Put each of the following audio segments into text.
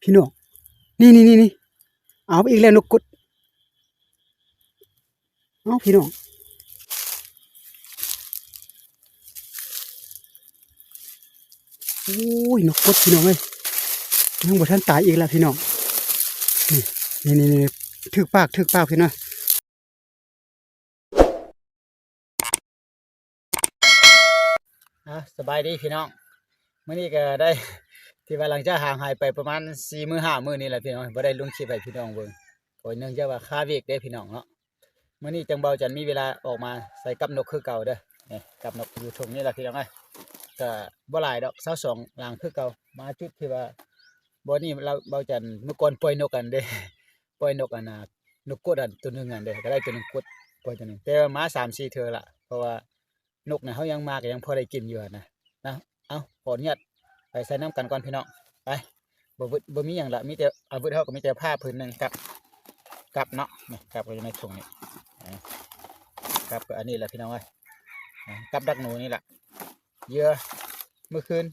พี่น้องนี่เอาอีกแล้วนกกดเอาพี่น้องโอ้ยนกกดพี่น้องเอ้ยยังบ่ทันตายอีกแล้วพี่น้องนี่ถึกปากพี่น้องสบายดีพี่น้องเมื่อนี้ก็ได้ที่ว่าหลังจากห่างหายไปประมาณ4 มื้อ 5 มื้อนี่แหละพี่น้องบ่ได้ลงคลิปให้พี่น้องเบิ่งโอ้ยเนื่องจากว่าค่าเวียกเด้พี่น้องเนาะมื้อนี้จังเบาจันมีเวลาออกมาใส่กับนกคือเก่าเด้อนี่กับนกอยู่ตรงนี้แหละพี่น้องเอ้ยก็บ่หลายดอก22หลังคือเก่ามาจุดที่ว่าบ่นี้เราเบาจันเมื่อก่อนปล่อยนกกันเด้ปล่อยนกอันน่ะนกกดอันตัวนึงอันเด้ก็ได้ตัวนึงกดปล่อยตัวนึงแต่ว่ามา 3-4 เทื่อละเพราะว่านกน่ะเฮายังมาก็ยังพอได้กินอยู่นะเอาขออนุญาตไปใส่น้ำกันก่อนพี่น้องไปบ่มีอย่างละมีแต่อาวุธเท่ากับมีแต่ผ้าผืนหนึ่งกับเนาะนี่กับก็อยู่ในถุงนี่กับก็อันนี้แหละพี่น้องเอ้ยกับดักหนูนี่แหละเยอะเมื่อคืน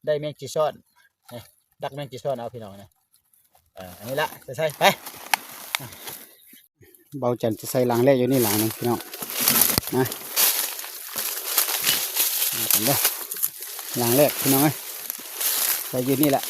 ได้แมงจีซ่อนนี่ดักแมงจีซ่อนเอาพี่น้องนะอันนี้ละจะใส่ไปเบาจันจะใส่หลังแรกอยู่นี่หลังนึงพี่น้องนะเห็นไหมหลังแรกพี่น้องเอ้ยใส่อยู่นี่แหละ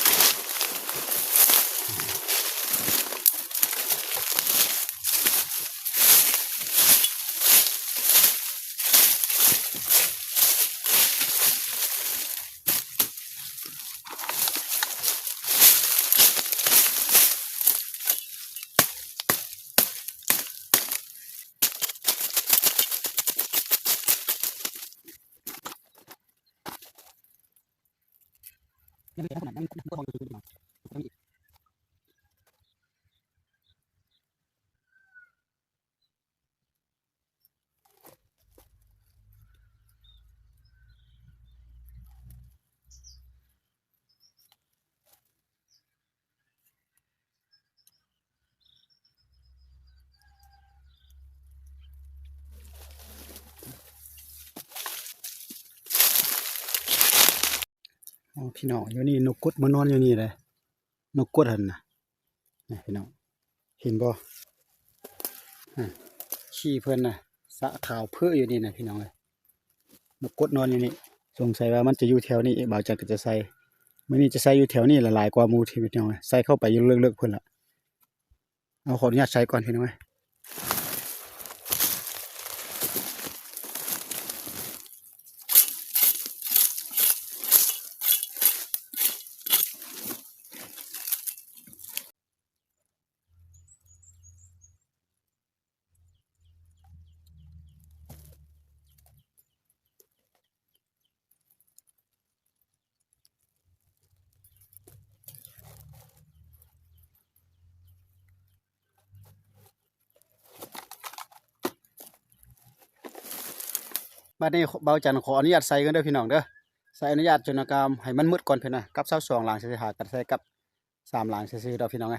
พี่น้องอยู่นี่นกกดมานอนอยู่นี่เลยนกกดหันนะนี่พี่น้องเห็นบ่ขี้เพื่อนนะสะขาวเพื่ออยู่นี่นะพี่น้องเลยนกกดนอนอยู่นี่สงสัยว่ามันจะอยู่แถวนี้บ่าวจันก็จะใส่เมื่อนี้จะใส่อยู่แถวนี้หลายกว่าหมู่ที่พี่น้องใส่เข้าไปอยู่เลือกๆเพื่อนละเอาขออนุญาตใส่ก่อนพี่น้องบัดนี้บ่าวจันขออนุญาตใส่กันเด้อพี่น้องเด้อใส่อนุญาตจนกรรมให้มันมืดก่อนพี่น้องกับ22หลังสิหากันใส่กับ3หลังซื่อๆเด้อพี่น้อง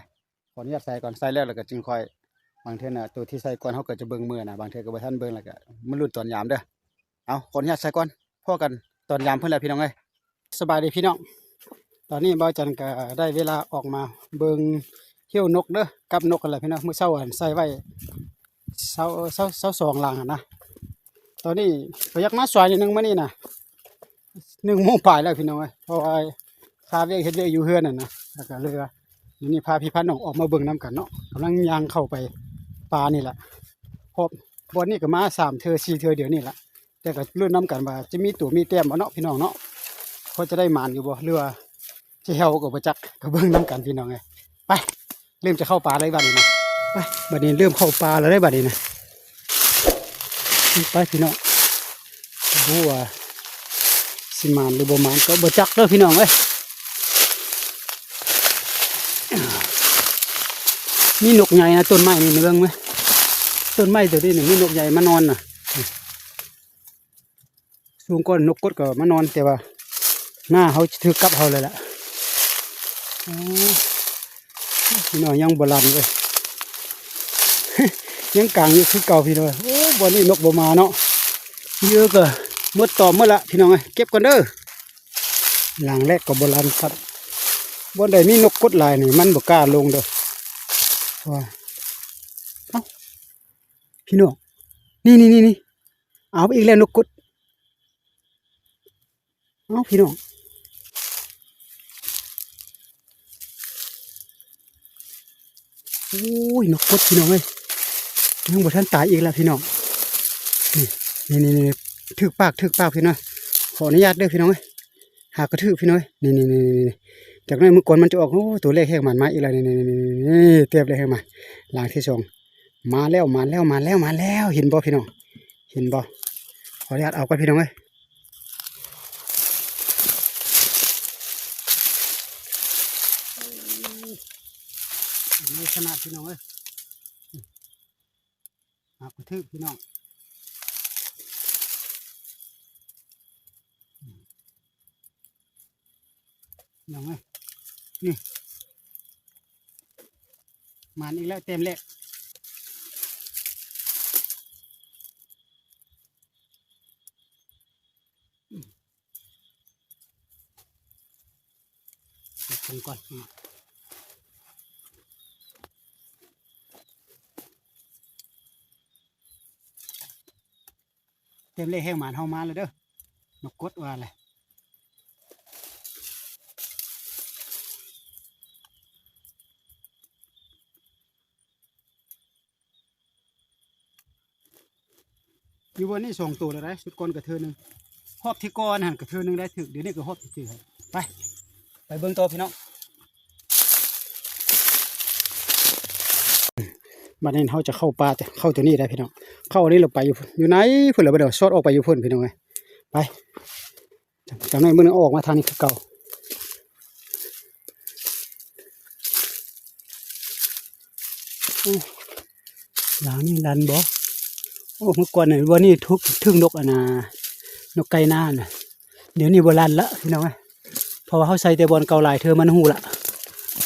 ขออนุญาตใส่ก่อนใส่แล้วก็จึงค่อยบางเทื่อน่ะตัวที่ใส่ก่อนเฮาก็จะเบิ่งมือนะบางเทื่อก็บ่ทันเบิ่งแล้วก็มันลุ้นตอนยามเด้อเอาขออนุญาตใส่ก่อนพอกันตอนยามเพิ่นแล้วพี่น้องสบายดีพี่น้องตอนนี้บ่าวจันก็ได้เวลาออกมาเบิ่งเขี้ยวนกเด้อกับนกกันแล้วพี่น้องมื้อเช้าใส่ไว้22หลังนะตอนนี้ก็อยากมาสวยนิดนึงมื้อนี้นะ1 โมงปลายแล้วพี่น้องเพราะว่าคาเวียกเฮ็ดเวียกอยู่เฮือนน่ะนะแล้วก็เลยว่านี่พาพี่พันน้องออกมาเบิ่งน้ำกันเนาะกำลังย่างเข้าไปป่านี่แหละพบวันนี้ก็มา3 เทื่อ 4 เทื่อเดี๋ยวนี้ละแต่ก็ลุ้นน้ำกันว่าจะมีตัวมีแต้มบ่เนาะพี่น้องเนาะเขาจะได้หมานอยู่บ่หรือว่าจะเหี่ยวก็บ่จักก็เบิ่งน้ำกันพี่น้องไปเริ่มจะเข้าป่าเลยบัดนี้นะไปบัดนี้เริ่มเข้าป่าแล้วได้บัดนี้นะไปพี่น้องโอ้ว่าสิมานหรือบ่มานก็บ่จักเด้อพี่น้องมีนกใหญ่นะต้นไม้นี่เบิ่งไหมต้นไม้ตัวนี้มีนกใหญ่มานอนน่ะสูงก้อนนกกดก็มานอนแต่ว่าหน้าเขาถือกับเขาเลยล่ะพี่น้องยังโบราณเลยยังกลางอยู่คือเก่าพี่น้องโอ้บ่นี้นกบ่มาเนาะเยอะก็หมดต่อหมดละพี่น้องเก็บก่อนเด้อหลังแรกก็โบราณครับ บนใดมีนกกดลายนี่มันบ่กล้าลงเด้อว่าเอ้าพี่น้องนี่เอาอีกแล้วนกกดเอ้าพี่น้องโอ้ยนกกดพี่น้องเอ้ยยังบ่ทันตายอีกแล้วพี่น้องนี่ถึกปากพี่น้องขออนุญาตเด้อพี่น้องเอ้ยหากระทึกพี่น้องนี่จากนั้นเมื่อก่อนมันจะออกโอ้ตัวเลขแห้งมันมาอีกแล้วนี่เทียบเลยแห้งมาหลังที่สองมาแล้วเห็นบ่พี่น้องเห็นบ่ขออนุญาตเอาไปพี่น้องเอ้ยนี่ขนาดพี่น้องเอ้ยหากระทึกพี่น้องน้องเอ้ยนี่มันอีกแล้วเต็มเลยกินก่อนเต็มเลยแห้งหมานเฮามาเลยเด้อนกกดว่าเลยอยู่บนนี้ส่งตัวแล้วได้ชุดก้นกระเทือนึงหอบที่ก้อนหันกระเทือนึงได้ถึกเดี๋ยวนี้ก็หอบที่ถึกไปเบิ้งตัวพี่น้องบัดนี้เขาจะเข้าป่าแต่เข้าตัวนี้ได้พี่น้องเข้าอันนี้เราไปอยู่ไหนเพื่อนเราไปเดี๋ยวซอดออกไปอยู่เพื่อนพี่น้องไงไปจากนั้นเมื่อนึงออกมาทางนี้คือเก่าหลังนี่ลันบ่โอ้เมื่อก่อนเนี่ยวันนี้ทุกทึ่งนกนกไก่หน้าน่ะเดี๋ยวนี้โบราณละพี่น้องไงเพราะว่าเขาใส่แต่บอลเก่าหลายเธอมันหูละ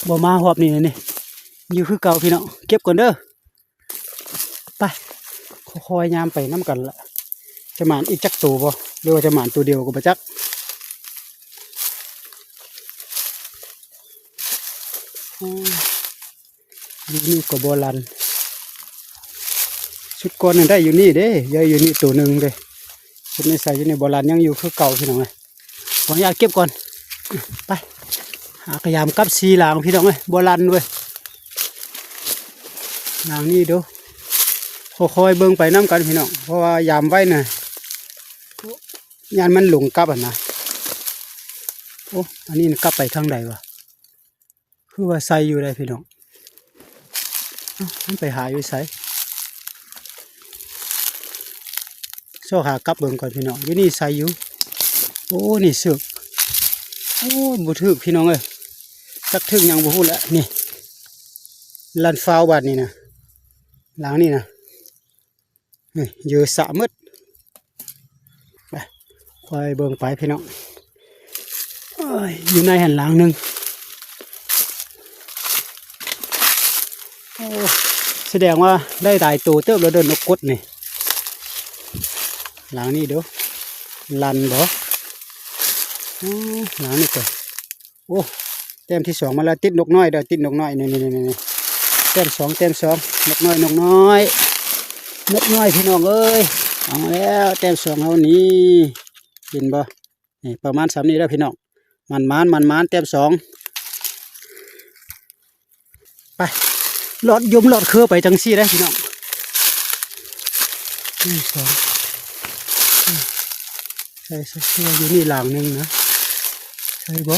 บ่มาหอบนี่อยู่คือเก่าพี่น้องเก็บก่อนเด้อไปคอยยามไปน้ำกันละจะหมานอีกจักตัวบ่หรือว่าจะหมานตัวเดียวก็บ่จักอยู่นี่ก็โบราณชุดก้อนได้อยู่นี่เด้ยายอยู่นี่ตัวหนึ่งเลยชุดในใส่อยู่ในโบราณยังอยู่คือเก่าพี่น้องเลยขออนุญาตเก็บก่อนไปหากระยามกับสีหลังพี่น้องเลยโบราณด้วยหลังนี่ดูคอยเบิ่งไปน้ำกันพี่น้องเพราะว่ายามไว้น่ะยานมันหลงกับนะโอ้อันนี้กลับไปทางใดวะคือว่าใส่อยู่ได้พี่น้องมันไปหาอยู่ใส่โซ่หากลับเบิ่งก่อนพี่น้องอยู่นี่ใส่อยู่โอ้นี่เสือกโอ้บุทึกพี่น้องเอ้ยจักทึกยังบุพูดแล้วนี่ลันฟาวบาดนี่นะหลังนี่นะนี่เยอะสะมืดไปคอยเบิ่งไปพี่น้องอยู่ในหันหลังหนึ่งโอ้แสดงว่าได้หลายตัวเติบแล้วเดินนกกดนี่หลังนี่เด้อลันบ่หลังนี่ก่อนโอ้เต็มที่สองมาแล้วติดนกน้อยเด้อติดนกน้อยนี่เต็มสองนกน้อยพี่น้องเอ้ยเอามาแล้วเต็มสองเอานี้กินบ่นี่ประมาณ3นี้แล้วพี่น้องมันเต็มสองไปหลอดเครือไปจังซี่ได้พี่น้องสองใช่อยู่นี่หลังหนึ่งนะใช่บ่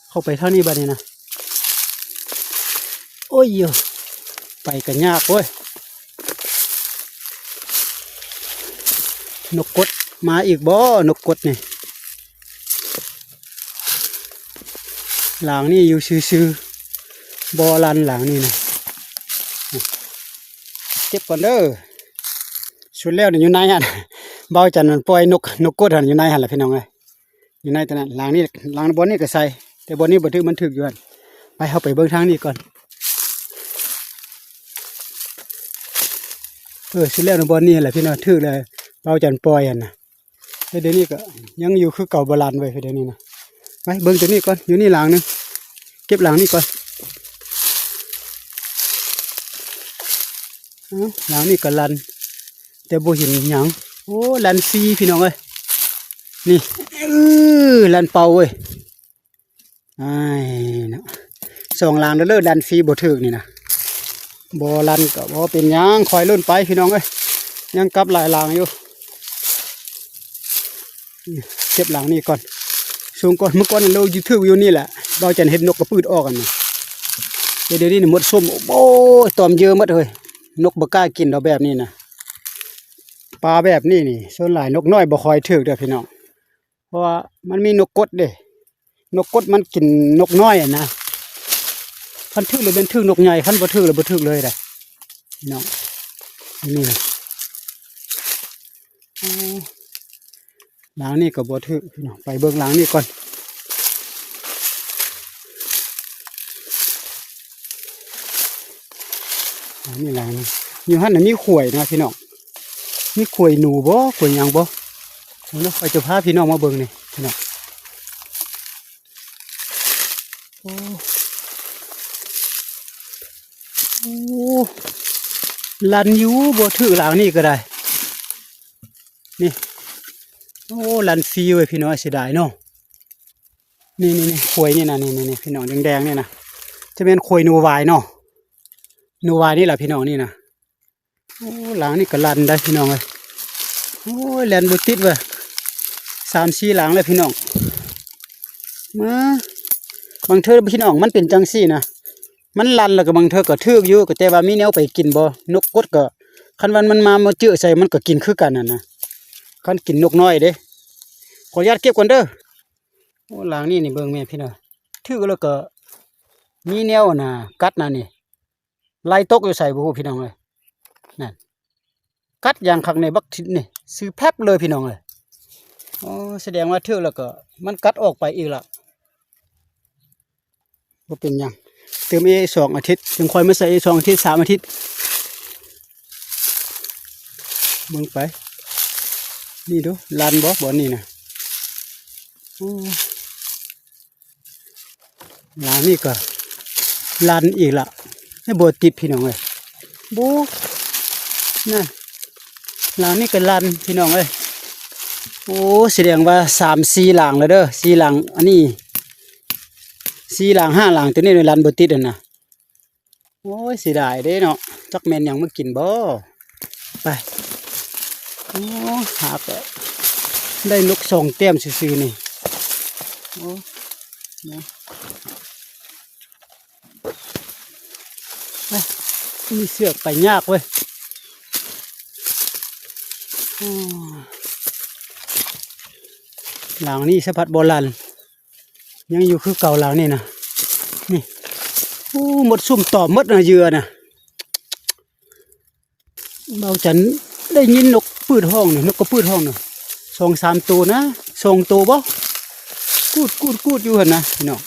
เข้าไปเท่านี้บ้านี้นะโอ้ยไปกันยากเว้ยนกกดมาอีกบ่นกกดนี่หลังนี่อยู่ซื่อๆบ่ลันหลังนี่นะเก็บก่อนเด้อ สุดแล้วนี่อยู่ในหั่นเบาจันมันปล่อยนกกดหั่นอยู่ในหั่นล่ะพี่น้องเอ้ยอยู่ในตัวนั้นหลังนี้หลังบนนี้ก็ใส่แต่บนนี้บ่ถึกมันถึกอยู่หั่นไปเฮาไปเบิ่งทางนี้ก่อนสุดแล้วในบนนี้แหละพี่น้องถึกเลยเบาจันปล่อยหั่นน่ะแต่เดี๋ยวนี้ก็ยังอยู่คือเก่าโบราณไว้เดี๋ยวนี้นะไปเบิ่งตัวนี้ก่อนอยู่นี่หลังนึงเก็บหลังนี้ก่อนหลังนี้ก็ลันแต่บ่เห็นหยังโอ้ลันฟรีพี่น้องเอ้ยนี่ลันเป่าเว้ยไอ้เนาะสองหลังแล้วลันฟรีบ่ถึกนี่นะบ่ลันก็บ่เป็นหยังคอยลุ้นไปพี่น้องเอ้ยยังกลับหลายหลังอยู่เก็บหลังนี้ก่อนสูงก่อนเมื่อก่อนเราอยู่ถืออยู่นี่แหละเราจะเห็นนกกระปืดออกกันนะเดี๋ยวนี้หมดส้มโอ้ตอมเยอะหมดเลยนกบ่กล้ากินเราแบบนี้นะปลาแบบนี้นี่ส่วนหลายนกน้อยบ่คอยถือเด้อพี่น้องเพราะว่ามันมีนกกดเด้นกกดมันกินนกน้อยอ่ะนะคันถือเลยเป็นถือนกใหญ่คันบ่ถือเลยบ่ถือเลยเด้พี่น้องนี่นะหลังนี่ก็บ่ถือพี่น้องไปเบิ่งหลังนี่ก่อนหลังนี่หลังนี่อยู่หั่นน่ะมีข่วยนะพี่น้องมีข่วยหนูบ่ข่วยหยังบ่เนาะไปจะพาพี่น้องมาเบิ่งนี่พี่น้องโอ้ลันอยู่บ่ถือหลังนี่ก็ได้นี่โอ้ลันฟรีเว้ยพี่น้องเสียดายเนาะนี่ข่วยนี่นะนี่พี่น้องแดงๆนี่นะจะเป็นข่วยนูวายเนาะนูวายนี่แหละพี่น้องนี่นะโอ้หลังนี่ก็ลันได้พี่น้องเลยโอ้แลนบุติดเว้ย3-4หลังเลยพี่น้องมาบางเธอพี่น้องมันเป็นจังซี่นะมันลันแล้วก็บางเธอก็ทึกอยู่ก็แต่ว่ามีแนวไปกินบ่นกกดก็คันวันมันมาเจือใส่มันก็กินคือกันน่ะนะคันกินนกน้อยเด้ขออนุญาตเก็บก่อนเด้อโอ้หลังนี่เบิ่งแม่พี่น้องทึกแล้วก็มีแนวน่ะกัดน่ะนี่ไล่ตกอยู่ใส่บ่ฮู้พี่น้องเอ้ยนั่นกัดอย่างคักในบักทิศนี่ซื้อแป๊บเลยพี่น้องเอ้ยอ๋อแสดงว่าทึกแล้วก็มันกัดออกไปอีกละบ่เป็นหยังเติม2 อาทิตย์จึงค่อยมาใส่2 อาทิตย์3 อาทิตย์เบิ่งไปนี่ดูลันบ่นี่นะโอ้หลังนี่ก็ลันอีกละให้บ่ติดพี่น้องเอ้ยบูนั่นหลังนี่ก็ลันพี่น้องเอ้ยโอ้แสดงว่า3-4หลังแล้วเด้อ4หลังอันนี้4หลัง5หลังตัวนี้ลันบ่ติดนะโอ้ยเสียดายเด้เนาะจักแม่นหยังมากินบ่ไปโอ้หาก็ได้นก2 แต้มซื่อๆนี่โอ้นะมีเสือกไปยากเว้ยหลังนี้สะพัดโบราณยังอยู่คือเก่าหลังนี่นะนี่โอ้หมดซุ่มต่อมดนะเยือนะเบาจันได้ยินนกปืดห้องนกก็ปืดห้องน่ะ2-3 ตัวนะ2 ตัวบ่กูดอยู่หั่นนะพี่น้อง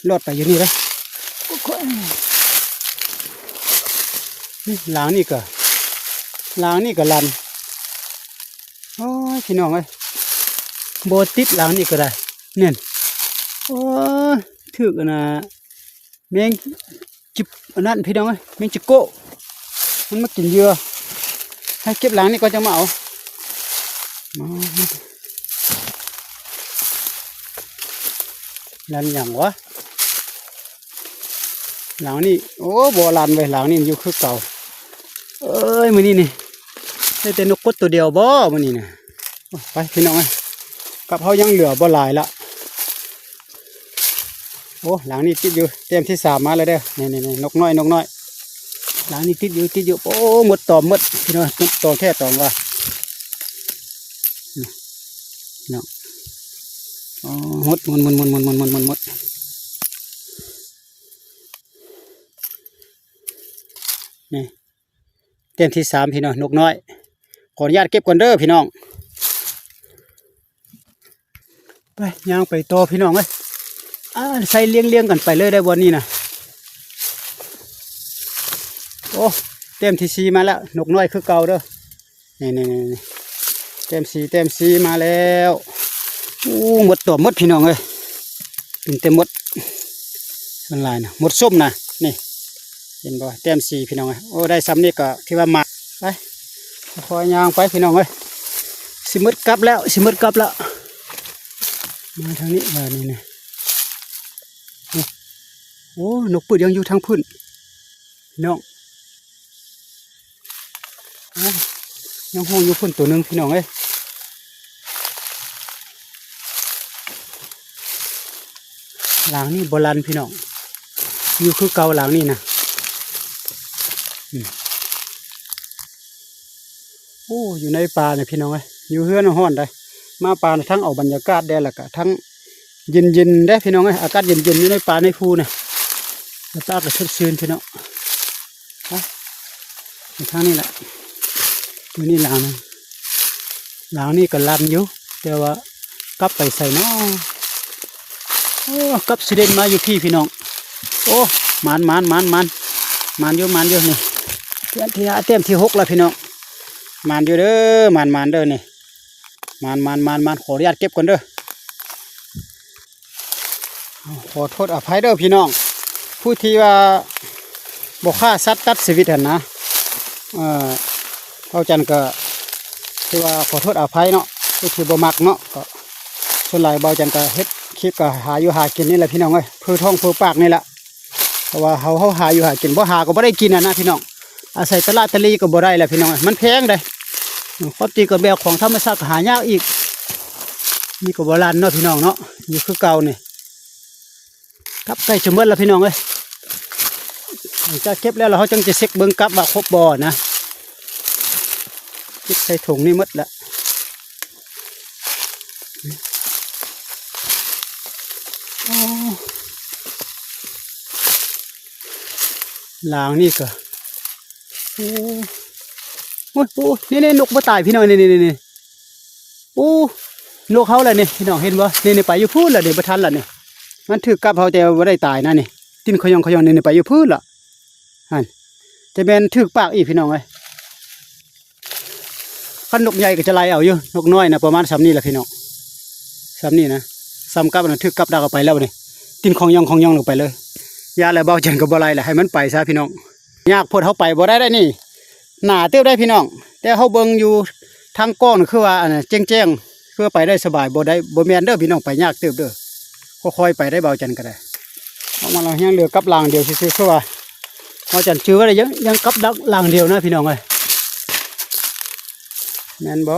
รอดไปอยู่นี่เลยนี่หลังนี่ก็ลันโอ้ยพี่น้องเอ้ยโบติดหลังนี่ก็ได้เนี่ยโอ้ยถือกันนะแมงจิบอันนั้นพี่น้องเอ้ยแมงจิโก้มันมากินเหยื่อให้เก็บหลังนี่ก็จะมาเอาลันอย่างวะหลังนี่โอ้บ่ลันไปหลังนี่อยู่คือเก่าเอ้ยมื้อนี้นี่ได้แต่นกกดตัวเดียวบ่มื้อนี้น่ะไปพี่น้องเอ้ยกับเฮายังเหลือบ่หลายละโอ้หลังนี่ติดอยู่เต็มที่3มาเลยเด้อนี่นกน้อยหลังนี่ติดอยู่โอ้หมดตอมหมดพี่น้องตอมแท้ตอมว่าเนาะอ๋อหมดนี่ เต็มที่3พี่น้องนกน้อยขออนุญาตเก็บก่อนเด้อพี่น้องไปย่างไปต่อพี่น้องเอ้ยใส่เลี้ยงกันไปเลยได้บ่นี้นะโอ้เต็มที่4มาแล้วนกน้อยคือเก่าเด้อนี่เต็ม4มาแล้วหมดตัวหมดพี่น้องเอ้ยเต็มหมดส่วนลายนะหมดส้มนะนี่เห็นบ่เต็ม4พี่น้องเอ้ยโอ้ได้ซ้ำนี่ก็ที่ว่ามาไปคอยย่างไปพี่น้องเอ้ยสิมืดกลับแล้วมาทางนี้นี่โอ้นกปืดยังอยู่ทางพื้นพี่น้องยังห้องอยู่พื้นตัวหนึ่งพี่น้องเอ้ยหลังนี่โบราณพี่น้องอยู่คือเก่าหลังนี่นะโอ้อยู่ในป่าเนี่ยพี่น้องเอ้ยอยู่เฮือนห้อนได้มาป่าทั้งเอาบรรยากาศได้ละกะทั้งเย็นได้พี่น้องเอ้ยอากาศเย็นอยู่ในป่าในภูเนี่ยแล้วตาก็ชื้นชื้นพี่น้องทางนี้แหละอยู่นี่หลังนี่ก็ลันอยู่แต่ว่ากลับไปใส่เนาะโอ้กลับสิเด่นมาอยู่พี่น้องโอ้มันอยู่นี่เต็มที่6แล้วพี่น้องมันอยู่เด้อมันเด้อนี่มันขออนุญาตเก็บก่อนเด้อขอโทษอภัยเด้อพี่น้องผู้ที่ว่าบอกฆ่าสัตว์ตัดชีวิตนะเขาจันก็ที่ว่าขอโทษอภัยเนาะผู้ที่บ่มักเนาะก็ส่วนหลายเบาจันก็เฮ็ดคลิปก็หาอยู่หากินนี่แหละพี่น้องเอ้ยเพื่อท้องเพื่อปากนี่แหละเพราะว่าเขาหาอยู่หากินบ่หาก็บ่ได้กินนะพี่น้องอาศัยตลาดตะลีก็บ่ได้แหละพี่น้องมันแพงเลยความจริงก็แบบของธรรมชาติหายากอีกนี่ก็โบราณเนาะพี่น้องเนาะอยู่คือเก่านี่ครับใกล้จะหมดแล้วพี่น้องเอ้ยจะเก็บแล้วเราจังจะเช็คเบิ้งกับว่าครบบ่อนะเก็บใส่ถุงนี่หมดละหลางนี่ก็โอ้นี่นกมาตายพี่น้องนี่โอ้นกเขาแหละนี่พี่น้องเห็นบ่นี่ไปอยู่พูดละนี่ประทันละนี่มันถือกับเขาแต่ว่าได้ตายนะนี่ติ้นขยองนี่ไปอยู่พูดละฮันจะเป็นถือปากอีพี่น้องเลยขันนกใหญ่ก็จะไล่เอาอยู่นกน้อยนะประมาณ3นี่แหละพี่น้อง3นี่นะ3กับนะถือกับดาวไปแล้วนี่ติ้นของยองลงไปเลยยาอะไรเบาจันกับบ่ไล่แหละให้มันไปซะพี่น้องยากพดเขาไปบ่ได้นี่หนาเตี้ยวได้พี่น้องแต่เขาเบิ่งอยู่ทางกล้องคือว่าอันแจ้งคือไปได้สบายบ่ได้บ่แม่นเด้อพี่น้องไปยากเติบเด้อค่อยๆไปได้เบาจันก็ได้ออกมาเรายังเหลือกับลางเดียวซื่อๆคือว่าเบาจันชื่อว่าอะไรยังกับลางเดียวนะพี่น้องเอ้ยแม่นบ่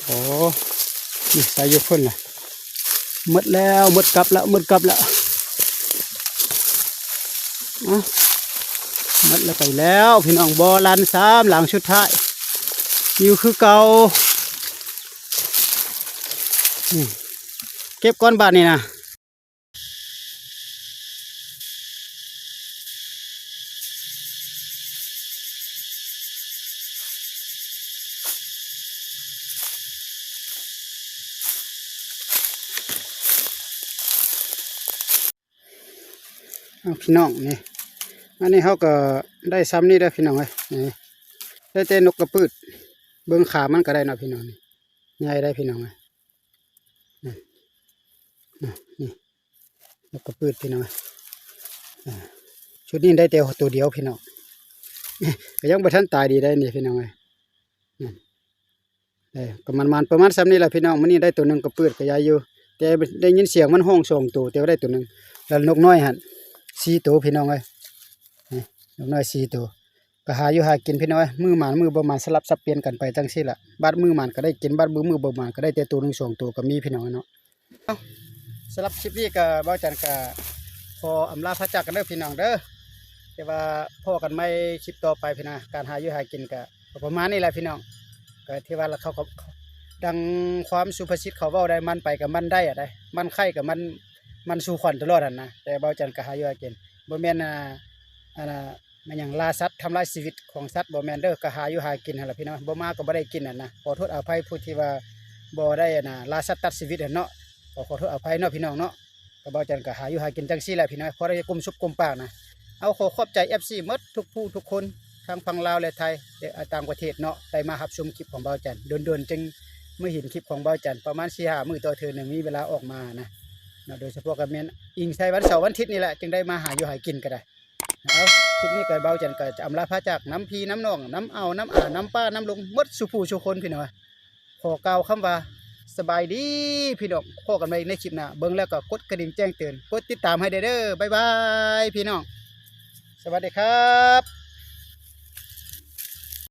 โอ้นี่ใส่ยกขึ้นเลยหมดแล้วหมดกลับแล้วหมดแล้วไปแล้วพี่น้องบอลัน3หลังชุดท้ายอยู่คือเก่าเก็บก้อนบาทนี่นะพี่น้องนี่อันนี้เขาก็ได้ซ้ำนี่ได้พี่น้องเลยนี่ได้แต่นกกระปืดเบื้องขามันก็ได้นะพี่น้องนี่ใหญ่ได้พี่น้องเลยนี่นกกระปืดพี่น้องชุดนี้ได้แต่ตัวเดียวพี่น้องก็ยังบ่ทันตายดีได้นี่พี่น้องเลยก็มันประมาณซ้ำนี่แหละพี่น้องมันนี่ได้ตัวหนึ่งกระปืดก็ใหญ่อยู่แต่ได้ยินเสียงมันห้อง2ตัวแต่ว่าได้ตัวหนึ่งแล้วนกน้อยหัน4ตัวพี่น้องเลยนกน้อย4ตัวก็หาอยู่หากินพี่น้องมือหมานมือบ่หมานสลับสับเปลี่ยนกันไปจังซี่ล่ะบ้านมือหมานก็ได้กินบ้านมือบ่หมานก็ได้แต่ตัว1 2ตัวก็มีพี่น้องเนาะสำหรับคลิปนี้ก็บ่าวจันก็พออำลาพระจักรกันเด้อพี่น้องเด้อแต่ว่าพ่อกันไม่คลิปต่อไปพี่น้องการหาอยู่หากินก็ประมาณนี้แหละพี่น้องก็ที่ว่าเขาดังความสุภาษิตเขาเว้าได้มันไปกับมันได้อะได้มันไข่กับมัน มันสู่ขวัญตลอดนั่นนะแต่เบาจันก็หาอยู่หากินบ่แม่นอันน่ะมันหยังล่าสัตว์ทำลายชีวิตของสัตว์บ่แม่นเด้อก็หาอยู่หากินหั่นล่ะพี่น้องบ่มาก็บ่ได้กินนั่นนะขอโทษอภัยผู้ที่ว่าบ่ได้ล่าสัตว์ตัดชีวิตนั่นเนาะขอโทษอภัยเนาะพี่น้องเนาะก็เบาจันก็หาอยู่หากินจังซี่แหละพี่น้องพอได้กุมซุบกุมปากนะเอาขอขอบใจ FC หมดทุกผู้ทุกคนทั้งฝั่งลาวและไทยและต่างประเทศเนาะได้มารับชมคลิปของเบาจันโดนๆจึงเมื่อเห็นคลิปของเบาจันประมาณ 4-5 มื้อต่อเทื่อนึงมีเวลาออกมานะโดยเฉพาะกับแม่นอิงใช้วันเสาร์วันอาทิตย์นี่แหละจึงได้มาหาอยู่หากินก็ได้เอาคลิปนี้ก็เบาจันก็จะอำลาพระจากน้ำพีน้ำนองน้ำเอาน้ำน้ำป้าน้ำลงหมดสุผู้สุคนพี่น้องขอกล่าวคำว่าสบายดีพี่น้องพบกันใหม่ในคลิปหน้าเบิ่งแล้วก็กดกระดิ่งแจ้งเตือนกดติดตามให้เด้อบ๊ายบายพี่น้องสวัสดีครับ